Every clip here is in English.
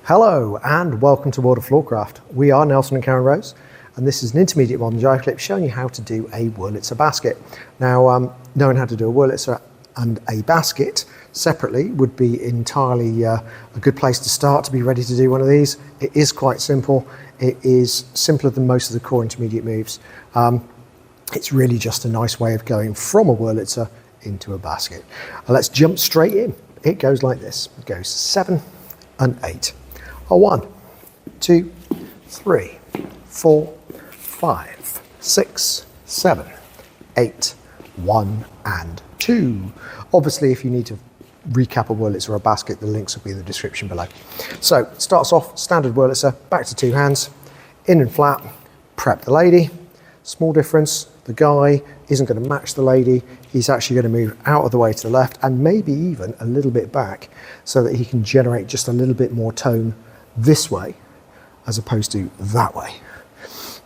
Hello and welcome to World of Floorcraft. We are Nelson and Karen Rose, and this is an Intermediate Modern Jive Clip showing you how to do a Wurlitzer basket. Now, knowing how to do a Wurlitzer and a basket separately would be entirely a good place to start to be ready to do one of these. It is quite simple. It is simpler than most of the core intermediate moves. It's really just a nice way of going from a Wurlitzer into a basket. Let's jump straight in. It goes like this. It goes 7 and 8. 1, 2, 3, 4, 5, 6, 7, 8, 1 and 2. Obviously, if you need to recap a Wurlitzer or a basket, the links will be in the description below. So it starts off standard Wurlitzer, back to 2 hands, in and flat, prep the lady. Small difference, the guy isn't going to match the lady. He's actually going to move out of the way to the left and maybe even a little bit back so that he can generate just a little bit more tone this way as opposed to that way.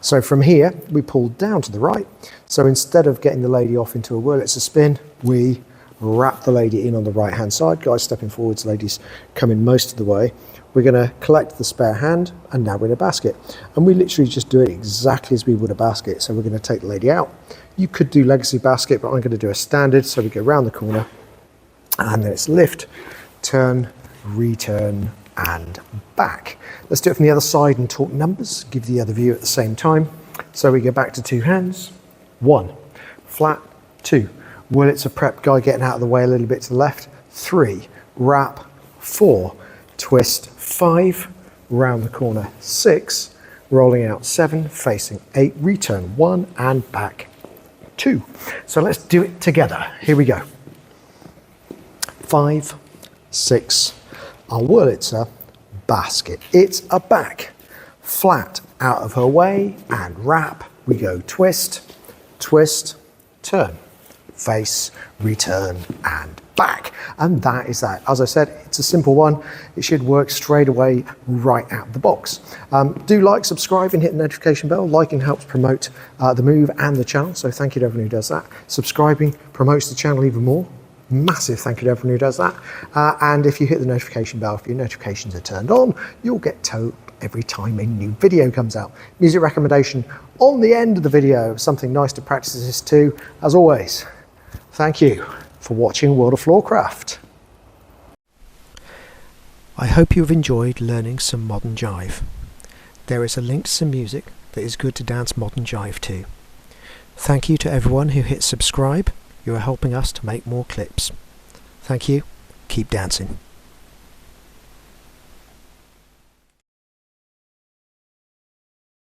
So from here, we pull down to the right. So instead of getting the lady off into a Wurlitzer spin, we wrap the lady in on the right hand side. Guys stepping forwards, ladies coming most of the way. We're going to collect the spare hand and now we're in a basket. And we literally just do it exactly as we would a basket. So we're going to take the lady out. You could do legacy basket, but I'm going to do a standard. So we go around the corner and then it's lift, turn, return, and back. Let's do it from the other side and talk numbers, give the other view at the same time. So we go back to 2 hands, 1, flat, 2, Wurlitzer prep, guy getting out of the way a little bit to the left, 3, wrap, 4, twist, 5, round the corner, 6, rolling out 7, facing 8, return 1 and back 2. So let's do it together. Here we go. 5, 6, a Wurlitzer basket. It's a back, flat out of her way and wrap. We go twist, twist, turn, face, return and back. And that is that. As I said, it's a simple one. It should work straight away right out the box. Do like, subscribe and hit the notification bell. Liking helps promote the move and the channel. So thank you to everyone who does that. Subscribing promotes the channel even more. Massive thank you to everyone who does that. And if you hit the notification bell, if your notifications are turned on, you'll get told every time a new video comes out. Music recommendation on the end of the video, something nice to practice this too. As always, thank you for watching World of Floorcraft. I hope you've enjoyed learning some modern jive. There is a link to some music that is good to dance modern jive to. Thank you to everyone who hit subscribe. You are helping us to make more clips. Thank you. Keep dancing.